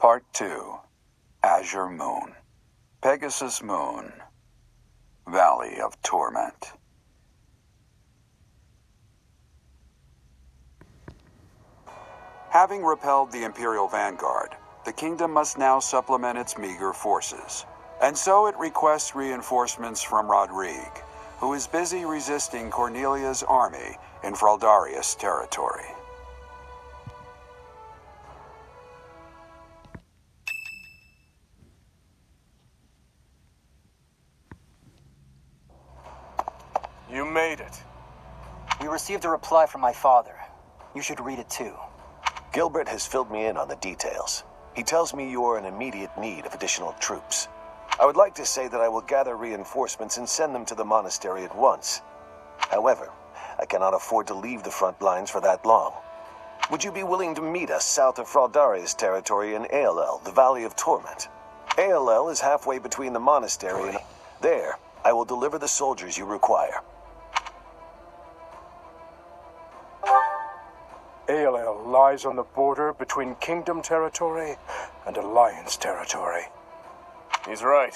Part 2. Azure Moon. Pegasus Moon. Valley of Torment. Having repelled the Imperial Vanguard, the kingdom must now supplement its meager forces. And so it requests reinforcements from Rodrigue, who is busy resisting Cornelia's army in Fraldarius territory. You made it. We received a reply from my father. You should read it too. Gilbert has filled me in on the details. He tells me you are in immediate need of additional troops. I would like to say that I will gather reinforcements and send them to the monastery at once. However, I cannot afford to leave the front lines for that long. Would you be willing to meet us south of Fraldarius territory in L, the Valley of Torment? L is halfway between the monastery and... There, I will deliver the soldiers you require. L lies on the border between Kingdom territory and Alliance territory. He's right.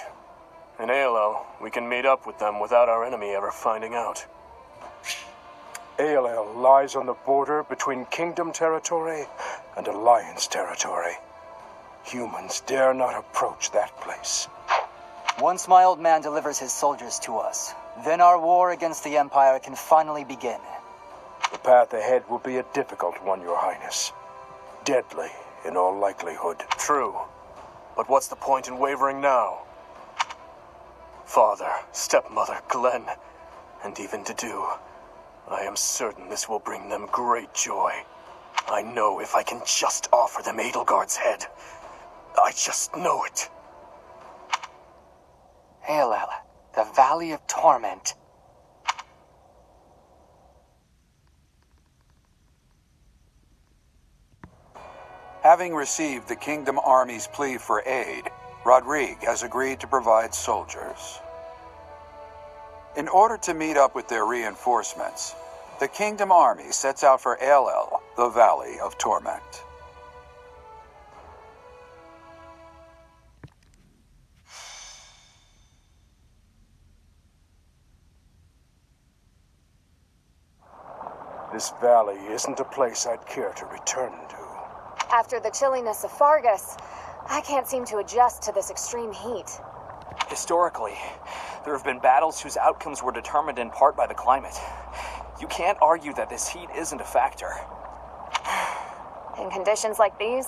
In L, we can meet up with them without our enemy ever finding out. L lies on the border between Kingdom territory and Alliance territory. Humans dare not approach that place. Once my old man delivers his soldiers to us, then our war against the Empire can finally begin. The path ahead will be a difficult one, Your Highness. Deadly, in all likelihood. True. But what's the point in wavering now? Father, stepmother, Glenn, and even Dedu. I am certain this will bring them great joy. I know if I can just offer them Edelgard's head. I just know it. L, the Valley of Torment. Having received the Kingdom Army's plea for aid, Rodrigue has agreed to provide soldiers. In order to meet up with their reinforcements, the Kingdom Army sets out for L, the Valley of Torment. This valley isn't a place I'd care to return to. After the chilliness of Faerghus, I can't seem to adjust to this extreme heat. Historically, there have been battles whose outcomes were determined in part by the climate. You can't argue that this heat isn't a factor. In conditions like these,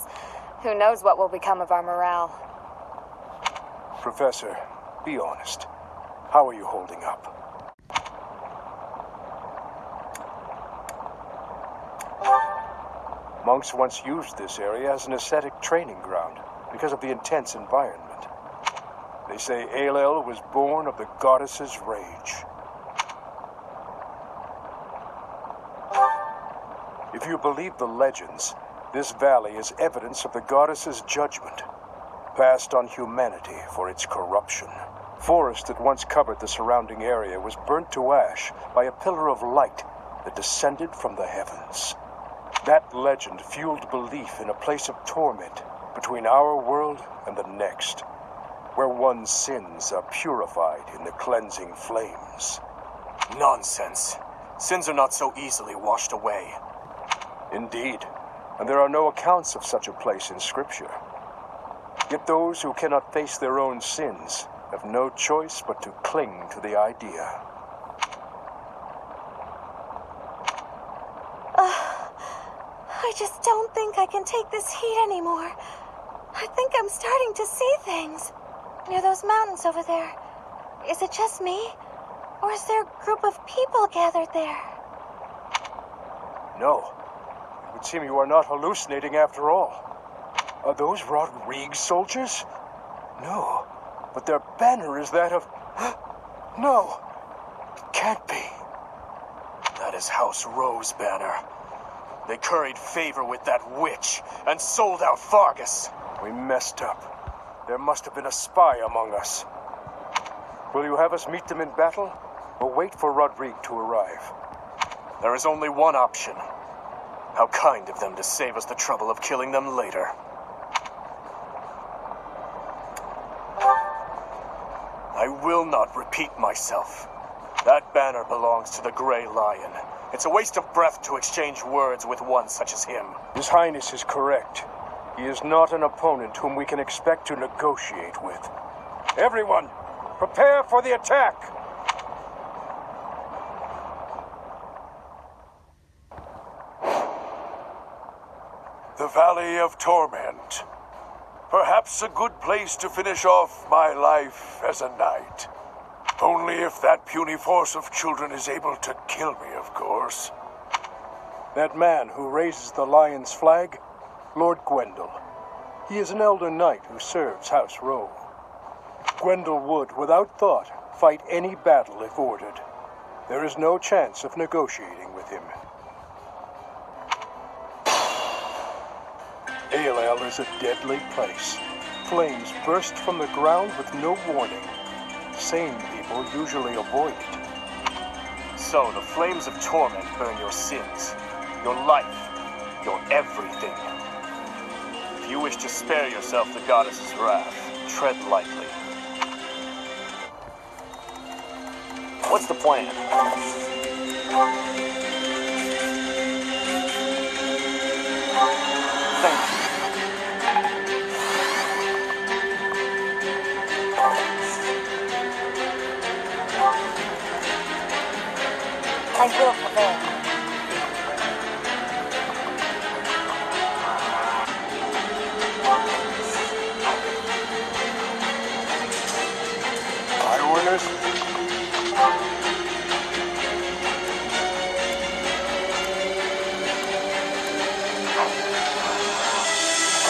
who knows what will become of our morale? Professor, be honest. How are you holding up? Monks once used this area as an ascetic training ground because of the intense environment. They say L was born of the goddess's rage. If you believe the legends, this valley is evidence of the goddess's judgment, passed on humanity for its corruption. Forest that once covered the surrounding area was burnt to ash by a pillar of light that descended from the heavens. That legend fueled belief in a place of torment between our world and the next, where one's sins are purified in the cleansing flames. Nonsense. Sins are not so easily washed away. Indeed, and there are no accounts of such a place in Scripture. Yet those who cannot face their own sins have no choice but to cling to the idea. I just don't think I can take this heat anymore. I think I'm starting to see things. Near those mountains over there. Is it just me? Or is there a group of people gathered there? No. It would seem you are not hallucinating after all. Are those Rodrigue soldiers? No. But their banner is that of... No. It can't be. That is House Rose banner. They curried favor with that witch and sold out Faerghus. We messed up. There must have been a spy among us. Will you have us meet them in battle, or wait for Rodrigue to arrive? There is only one option. How kind of them to save us the trouble of killing them later. I will not repeat myself. That banner belongs to the Grey Lion. It's a waste of breath to exchange words with one such as him. His Highness is correct. He is not an opponent whom we can expect to negotiate with. Everyone, prepare for the attack! The Valley of Torment. Perhaps a good place to finish off my life as a knight. Only if that puny force of children is able to kill me, of course. That man who raises the lion's flag, Lord Gwendal. He is an elder knight who serves House Rowe. Gwendal would, without thought, fight any battle if ordered. There is no chance of negotiating with him. Aelel is a deadly place. Flames burst from the ground with no warning. Sane people usually avoid it. So, the flames of torment burn your sins, your life, your everything. If you wish to spare yourself the goddess's wrath, tread lightly. What's the plan? Thank you. I will prevail. My orders?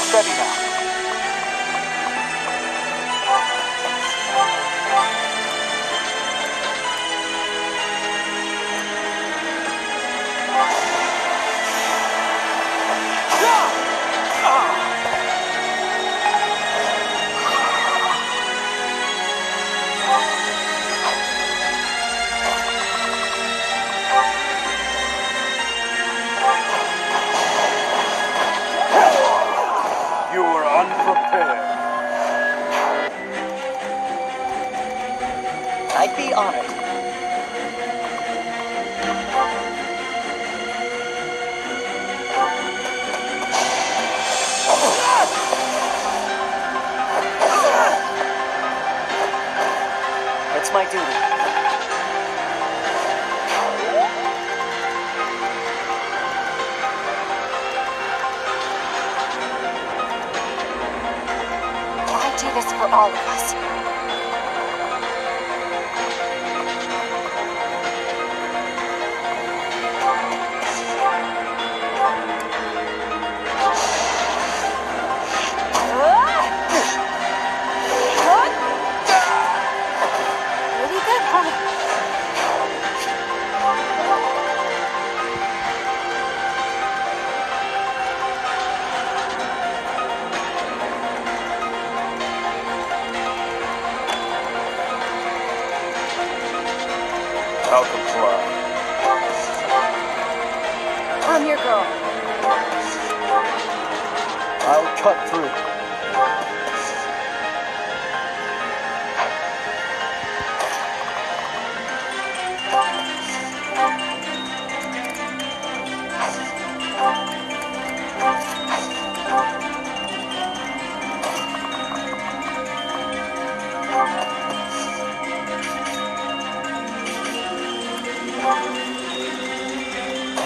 Steady now. You were unprepared. I'd be honored. It's my duty. Why do this for all of us? Pretty good, huh? I'll comply. I'm your girl. I'll cut through.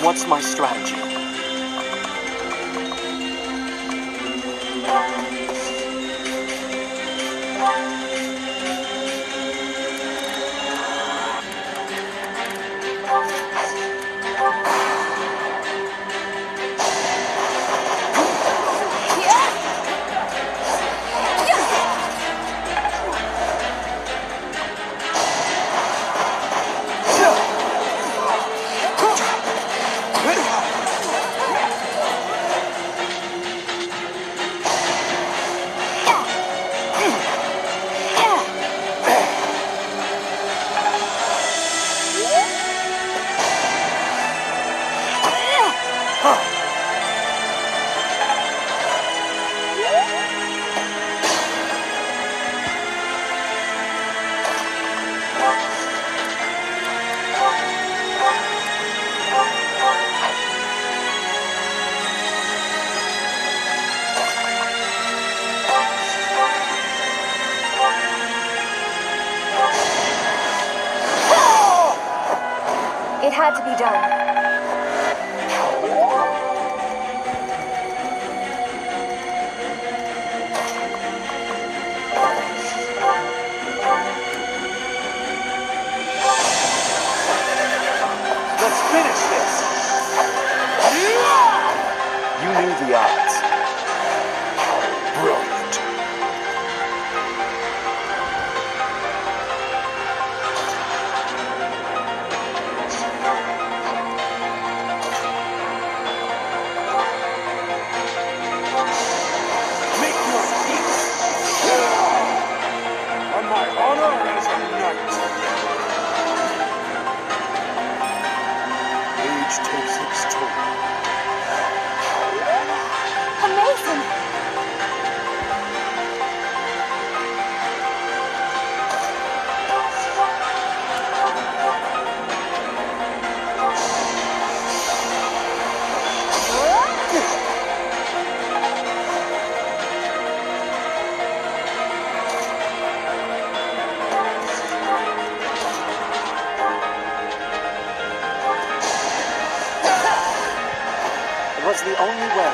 What's my strategy? had to be done. Let's finish this! You knew the odds. Brilliant. Make your peace. On my honor as a knight. Age takes its toll. Amazing! It was the only way.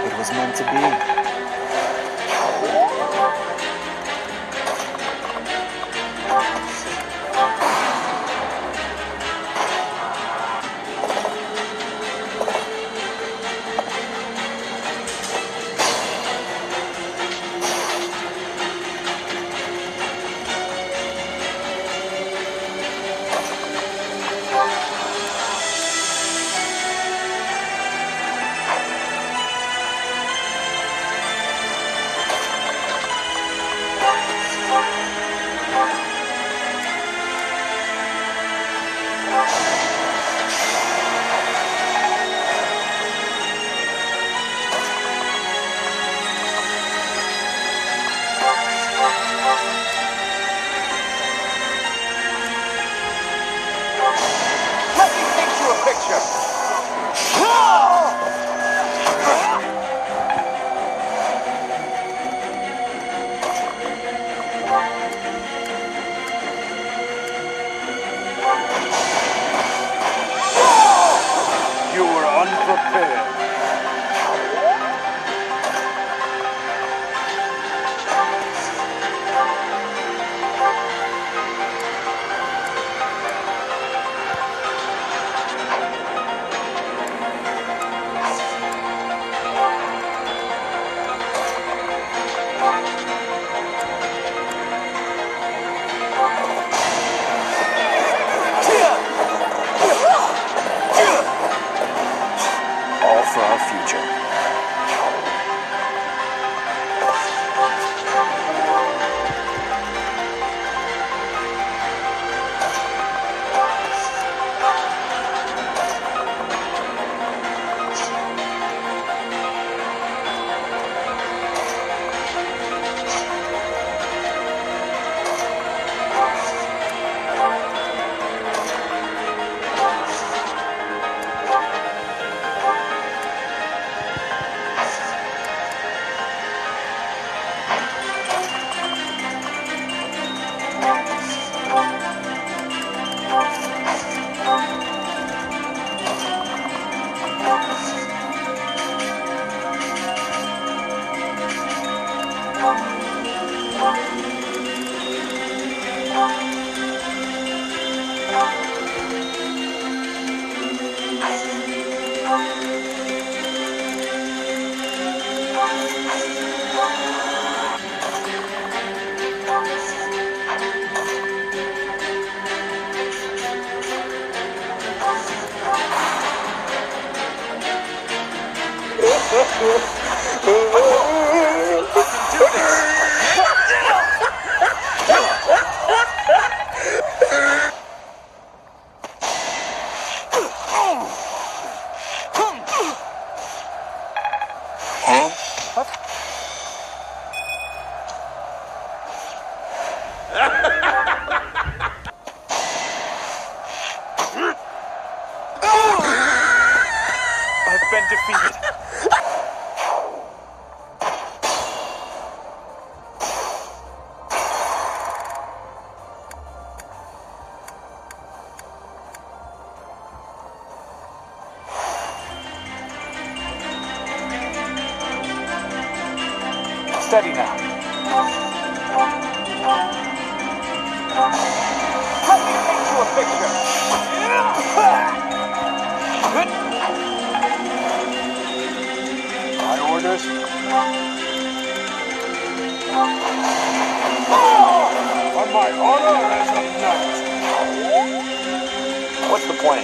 It was meant to be. Let me paint you a picture! You were unprepared. All for our future. I can do this! been defeated. Steady now. Let me paint you a picture. My orders? On my honor as a knight. What's the plan?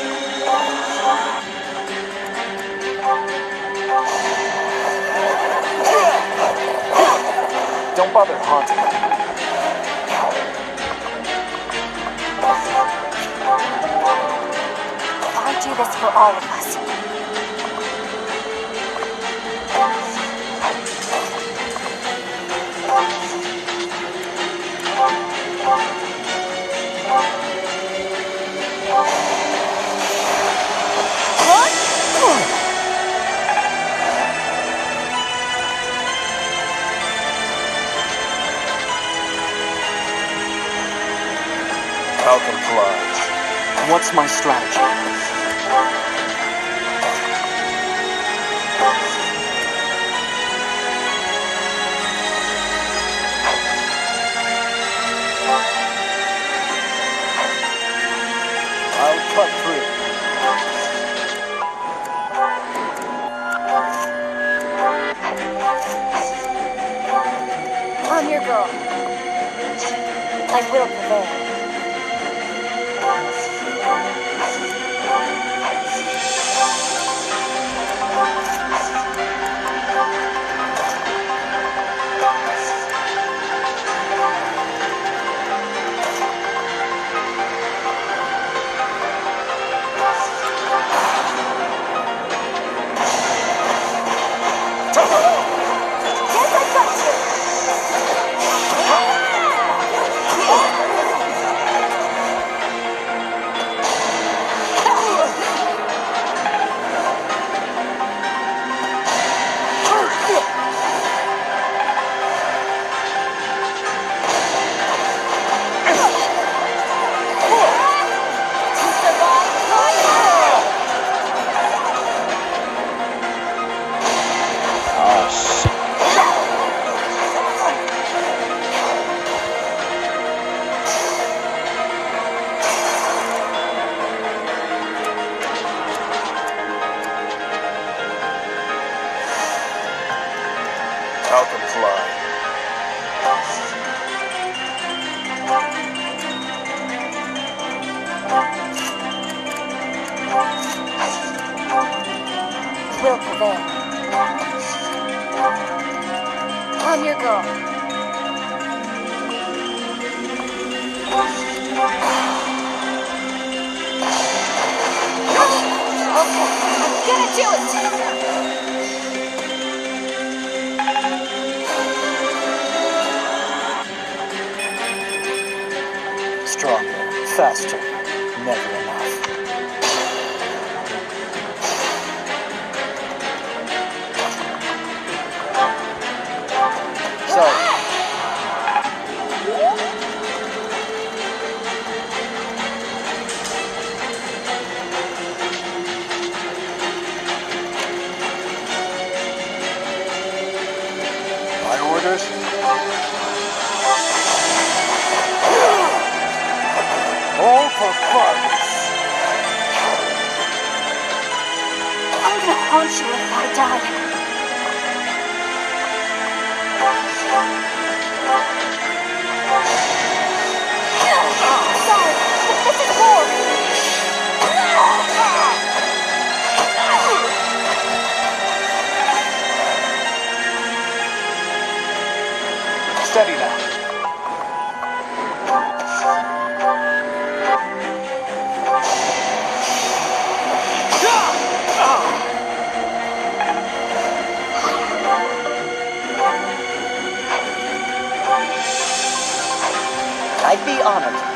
Don't bother haunting me. I do this for all of us. I'll comply. What's my strategy? I'll cut through. I'm your girl. I will prevail. I'll comply. Will prevail. I'm your girl. Okay, I'm gonna do it! Stronger, faster, never enough. So, My orders? All for Faerghus. I'm gonna haunt you if I die. Sorry, but this is war. steady now. I'd be honored.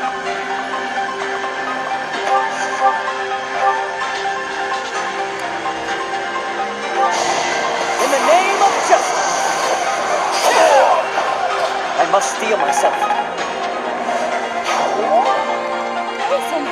must steel myself. Listen.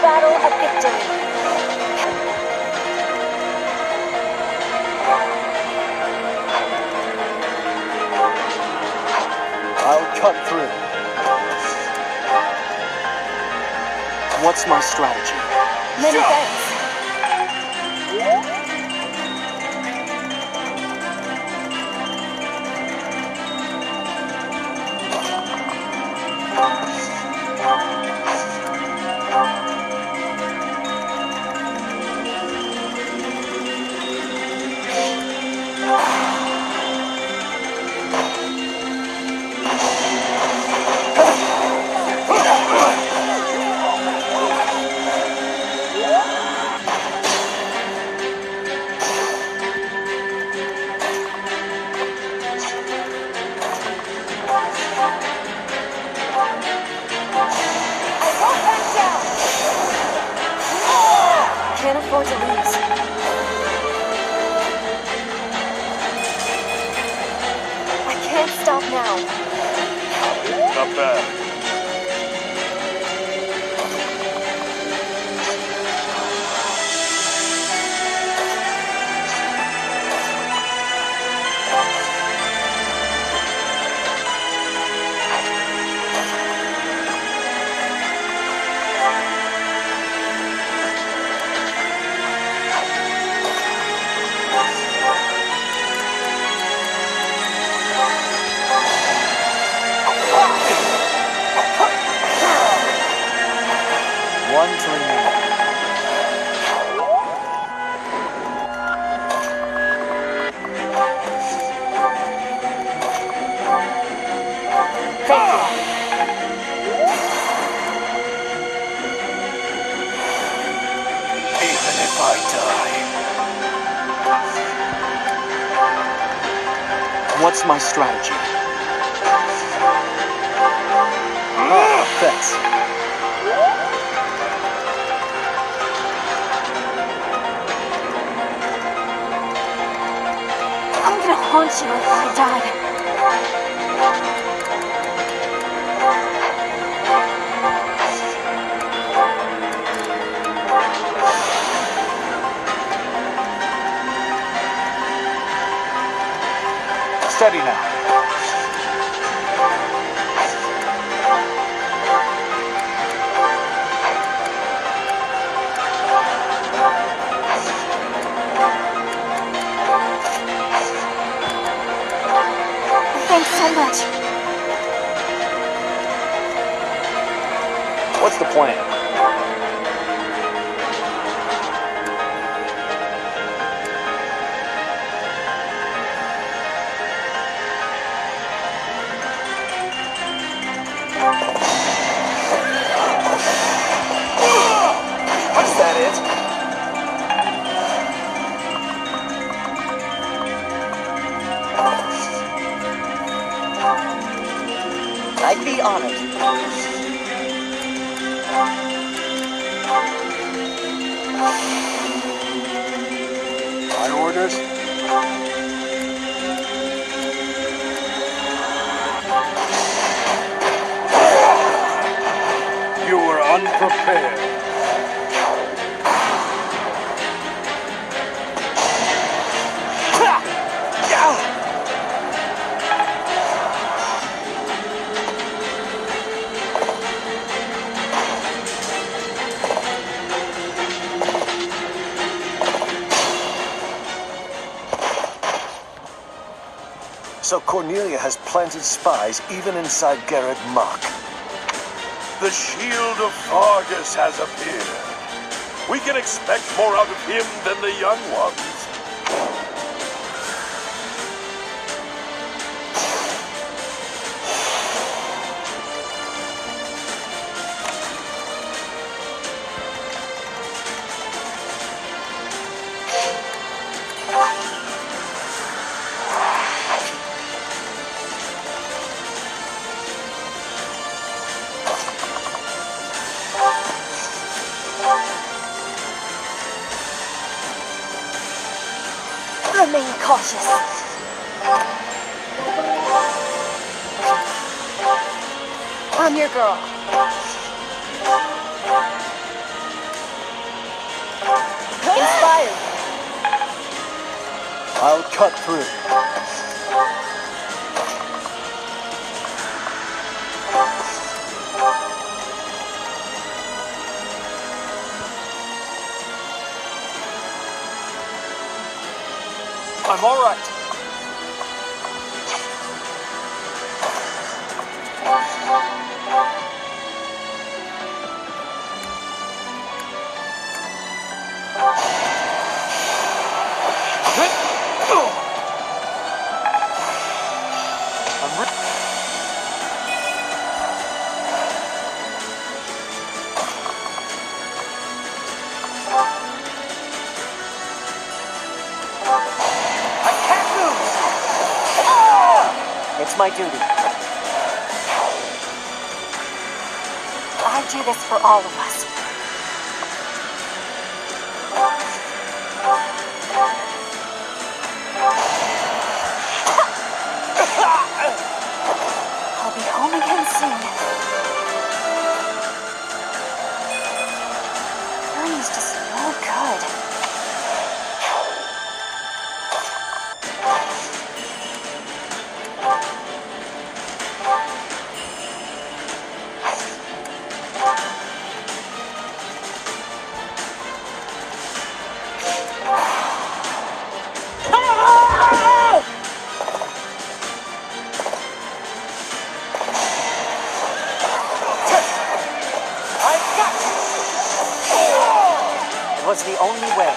Battle of victory. I'll cut through. What's my strategy? Many thanks. Can't afford to lose. I can't stop now. Not bad. One to remain. Even if I die. What's my strategy? Thanks. I'm gonna haunt you if I die. Steady now. Thanks so much. What's the plan? Is that it? I'd be honored. My orders? You were unprepared. So Cornelia has planted spies even inside Garreg Mach. The shield of Faerghus has appeared. We can expect more out of him than the young ones. remain cautious. I'm your girl. Inspired. I'll cut through. I'm all right. It's my duty. I do this for all of us. I'll be home again soon. Ernie's just no good. It was the only way.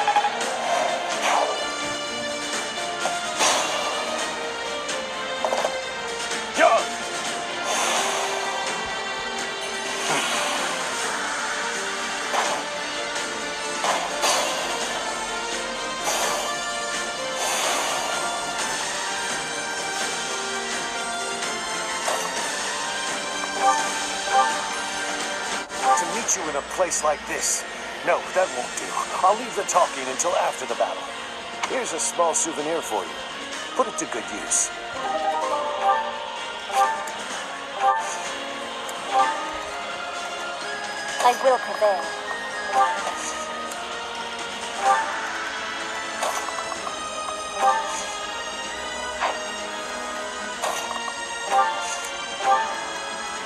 To meet you in a place like this. No, that won't do. I'll leave the talking until after the battle. Here's a small souvenir for you. Put it to good use. I will prevail.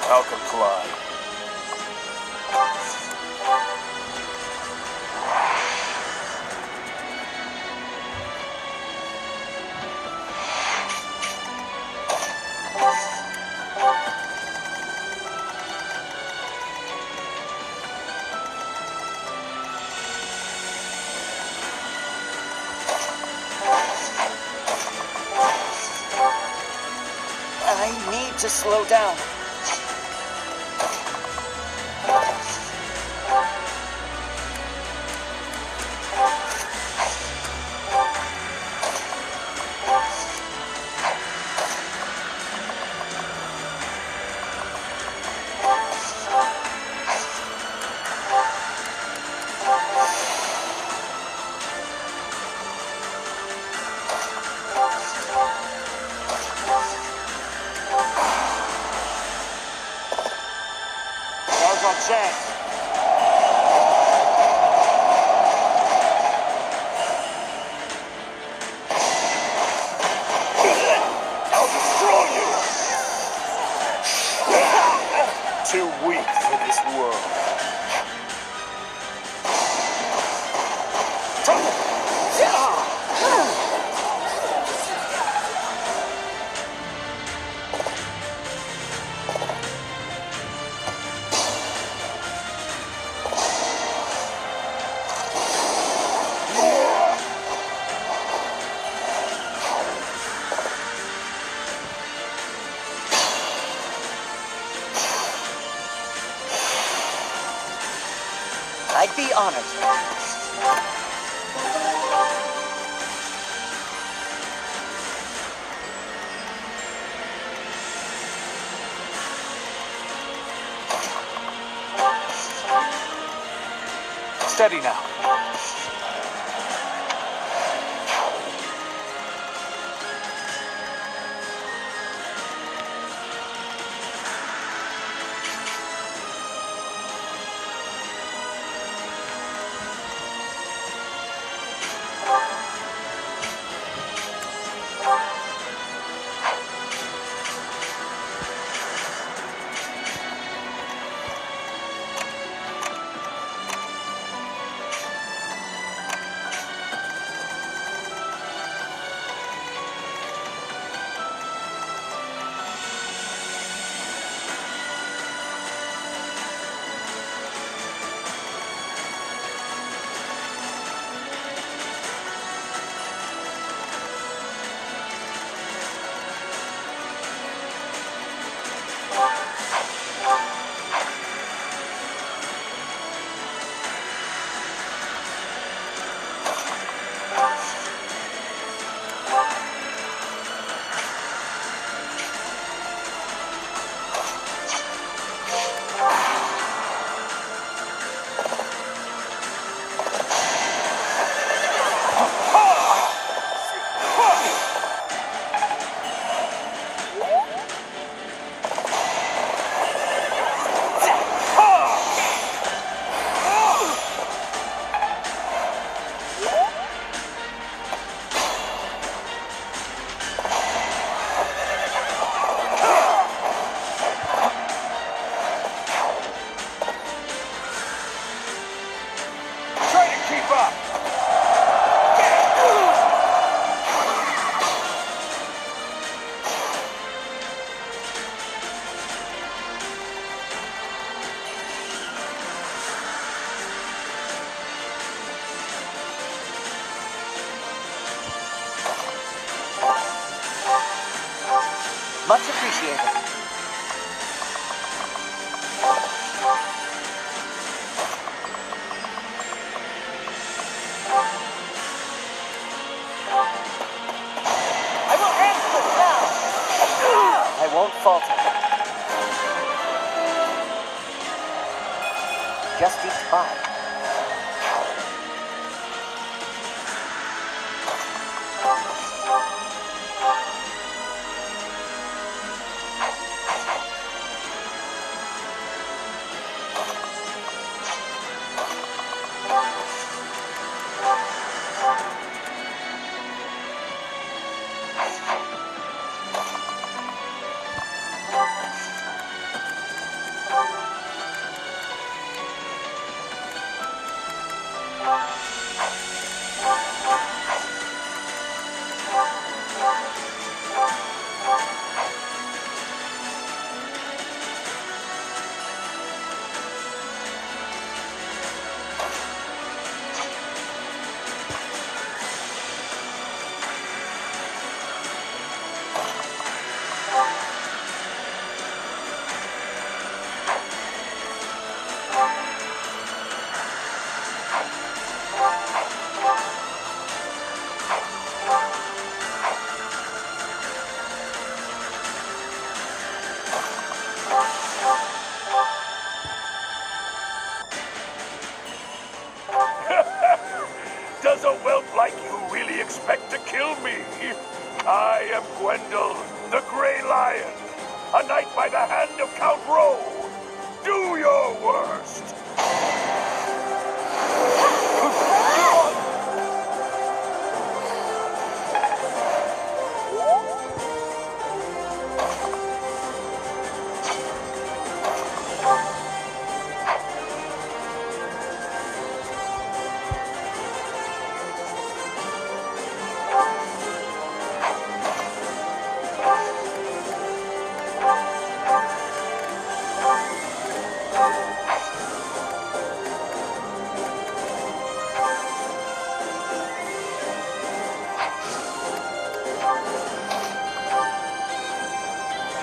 I'll comply. I need to slow down. Now's our chance. I'll destroy you! Too weak for this world. I'd be honored. Steady now. Much appreciated. I will answer now! I won't falter. Just each by. Does a whelp like you really expect to kill me? I am Gwendal, the Grey Lion, a knight by the hand of Count Rowe. Do your worst!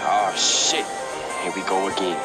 Oh shit, here we go again.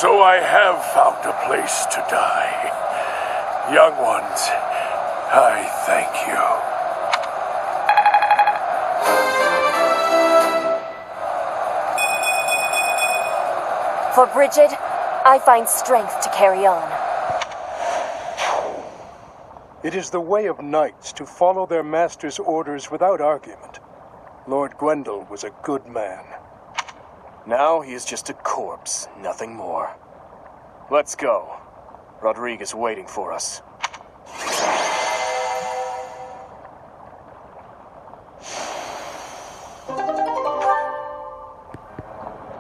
So I have found a place to die. Young ones, I thank you. For Bridget, I find strength to carry on. It is the way of knights to follow their master's orders without argument. Lord Gwendal was a good man. Now he is just a corpse, nothing more. Let's go. Rodrigue is waiting for us.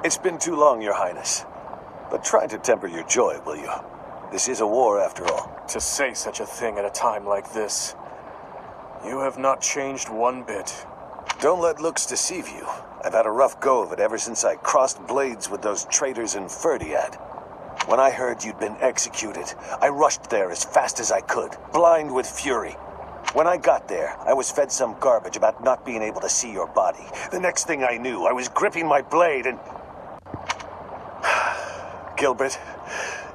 It's been too long, Your Highness. But try to temper your joy, will you? This is a war, after all. To say such a thing at a time like this. You have not changed one bit. Don't let looks deceive you. I've had a rough go of it ever since I crossed blades with those traitors in Faerghus. When I heard you'd been executed, I rushed there as fast as I could, blind with fury. When I got there, I was fed some garbage about not being able to see your body. The next thing I knew, I was gripping my blade and... Gilbert,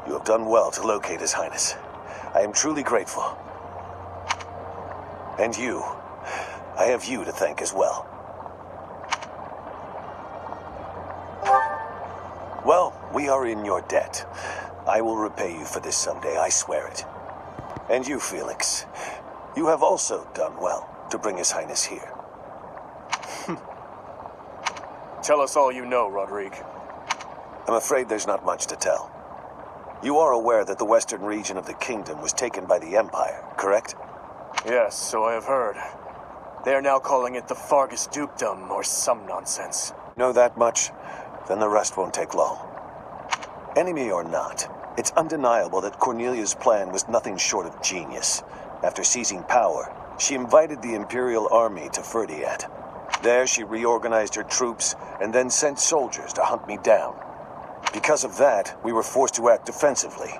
you have done well to locate His Highness. I am truly grateful. And you, I have you to thank as well. Well, we are in your debt. I will repay you for this someday, I swear it. And you, Felix, you have also done well to bring His Highness here. Tell us all you know, Rodrigue. I'm afraid there's not much to tell. You are aware that the western region of the kingdom was taken by the Empire, correct? Yes, so I have heard. They are now calling it the Faerghus Dukedom, or some nonsense. Know that much? Then the rest won't take long. Enemy or not, it's undeniable that Cornelia's plan was nothing short of genius. After seizing power, she invited the Imperial army to Faerghus. There she reorganized her troops and then sent soldiers to hunt me down. Because of that, we were forced to act defensively,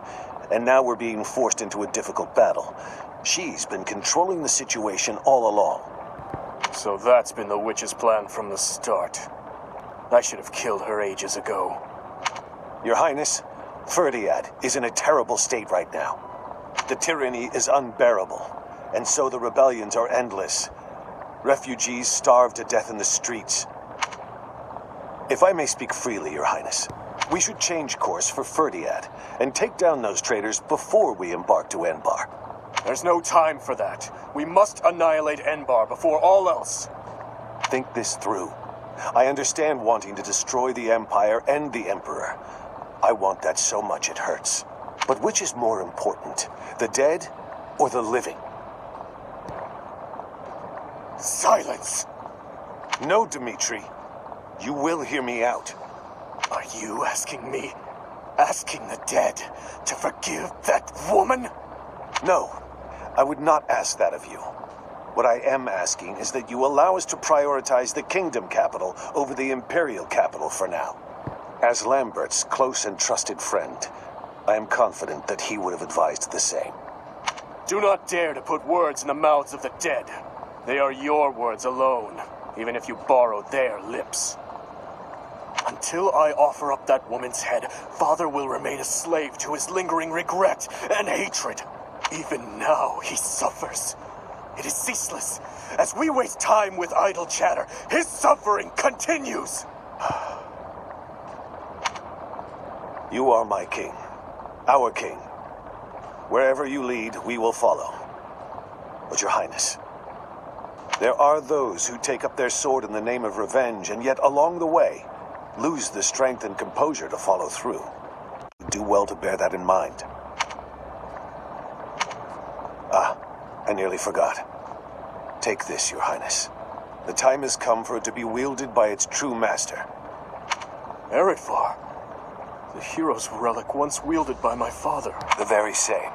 and now we're being forced into a difficult battle. She's been controlling the situation all along. So that's been the witch's plan from the start. I should have killed her ages ago. Your Highness, Faerghus is in a terrible state right now. The tyranny is unbearable, and so the rebellions are endless. Refugees starve to death in the streets. If I may speak freely, Your Highness, we should change course for Faerghus and take down those traitors before we embark to Enbar. There's no time for that. We must annihilate Enbar before all else. Think this through. I understand wanting to destroy the Empire and the Emperor. I want that so much it hurts. But which is more important, the dead or the living? Silence! No, Dmitri. You will hear me out. Are you asking me, asking the dead, to forgive that woman? No, I would not ask that of you. What I am asking is that you allow us to prioritize the kingdom capital over the imperial capital for now. As Lambert's close and trusted friend, I am confident that he would have advised the same. Do not dare to put words in the mouths of the dead. They are your words alone, even if you borrow their lips. Until I offer up that woman's head, Father will remain a slave to his lingering regret and hatred. Even now, he suffers. It is ceaseless. As we waste time with idle chatter, his suffering continues. You are my king. Our king. Wherever you lead, we will follow. But Your Highness, there are those who take up their sword in the name of revenge, and yet along the way, lose the strength and composure to follow through. Do well to bear that in mind. I nearly forgot. Take this, Your Highness. The time has come for it to be wielded by its true master. Eretvar, the hero's relic once wielded by my father. The very same.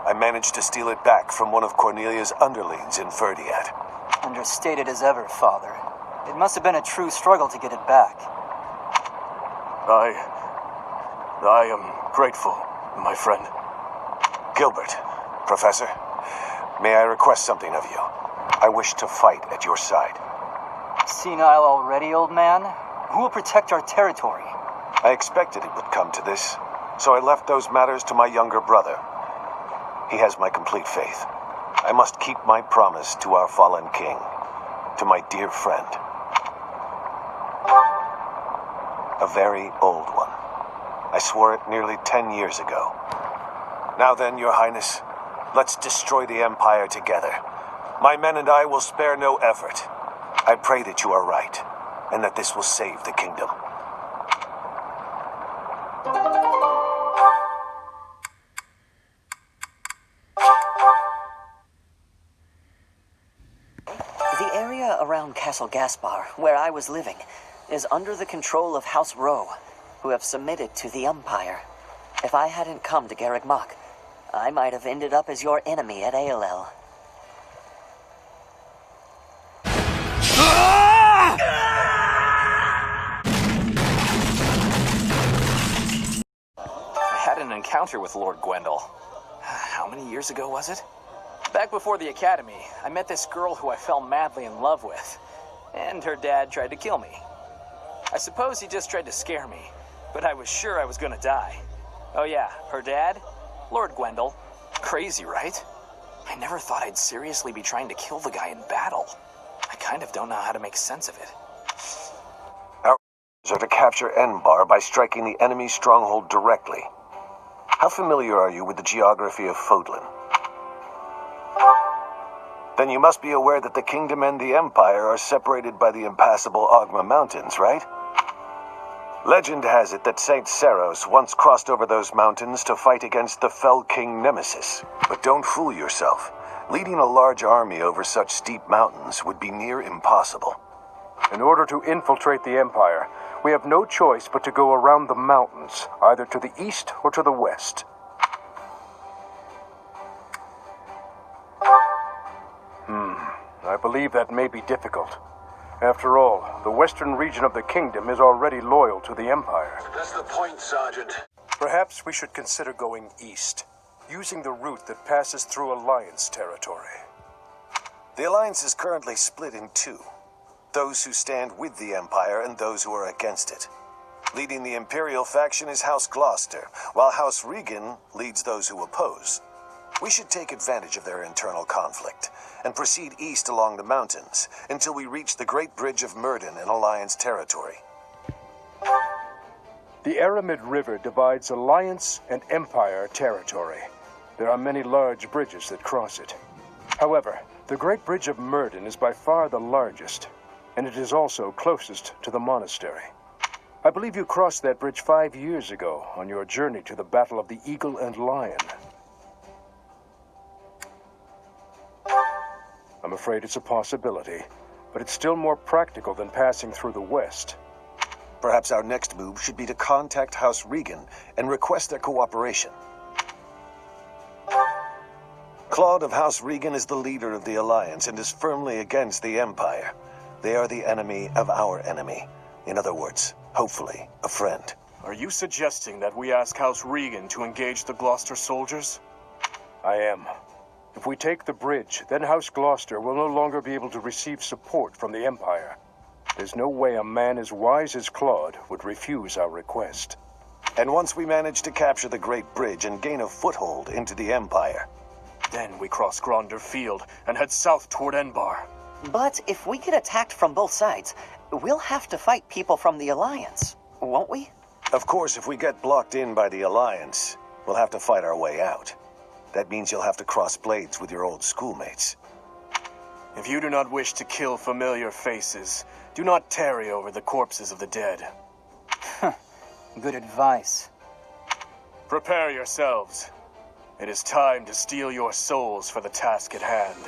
I managed to steal it back from one of Cornelia's underlings in Faerghus. Understated as ever, Father. It must have been a true struggle to get it back. I am grateful, my friend. Gilbert, Professor, may I request something of you? I wish to fight at your side. Senile already, old man? Who will protect our territory? I expected it would come to this, so I left those matters to my younger brother. He has my complete faith. I must keep my promise to our fallen king, to my dear friend. A very old one. I swore it nearly 10 years ago. Now then, Your Highness, let's destroy the Empire together. My men and I will spare no effort. I pray that you are right, and that this will save the kingdom. The area around Castle Gaspar, where I was living, is under the control of House Rowe, who have submitted to the Empire. If I hadn't come to Garreg Mach, I might have ended up as your enemy at ALL. I had an encounter with Lord Gwendal. How many years ago was it? Back before the academy, I met this girl who I fell madly in love with, and her dad tried to kill me. I suppose he just tried to scare me, but I was sure I was gonna die. Oh yeah, her dad? Lord Gwendal. Crazy, right? I never thought I'd seriously be trying to kill the guy in battle. I kind of don't know how to make sense of it. Our orders are to capture Enbar by striking the enemy stronghold directly. How familiar are you with the geography of Fodlan? Then you must be aware that the kingdom and the empire are separated by the impassable Ogma Mountains, right? Legend has it that Saint Seros once crossed over those mountains to fight against the Fell King Nemesis. But don't fool yourself. Leading a large army over such steep mountains would be near impossible. In order to infiltrate the Empire, we have no choice but to go around the mountains, either to the east or to the west. I believe that may be difficult. After all, the western region of the kingdom is already loyal to the Empire. That's the point, Sergeant. Perhaps we should consider going east, using the route that passes through Alliance territory. The Alliance is currently split in two. Those who stand with the Empire and those who are against it. Leading the Imperial faction is House Gloucester, while House Regan leads those who oppose. We should take advantage of their internal conflict and proceed east along the mountains until we reach the Great Bridge of Myrden in Alliance territory. The Aramid River divides Alliance and Empire territory. There are many large bridges that cross it. However, the Great Bridge of Myrden is by far the largest, and it is also closest to the monastery. I believe you crossed that bridge 5 years ago on your journey to the Battle of the Eagle and Lion. I'm afraid it's a possibility, but it's still more practical than passing through the west. Perhaps our next move should be to contact House Regan and request their cooperation. Claude of House Regan is the leader of the Alliance and is firmly against the Empire. They are the enemy of our enemy. In other words, hopefully, a friend. Are you suggesting that we ask House Regan to engage the Gloucester soldiers? I am. If we take the bridge, then House Gloucester will no longer be able to receive support from the Empire. There's no way a man as wise as Claude would refuse our request. And once we manage to capture the Great Bridge and gain a foothold into the Empire, then we cross Gronder Field and head south toward Enbar. But if we get attacked from both sides, we'll have to fight people from the Alliance, won't we? Of course, if we get blocked in by the Alliance, we'll have to fight our way out. That means you'll have to cross blades with your old schoolmates. If you do not wish to kill familiar faces, do not tarry over the corpses of the dead. Good advice. Prepare yourselves. It is time to steel your souls for the task at hand.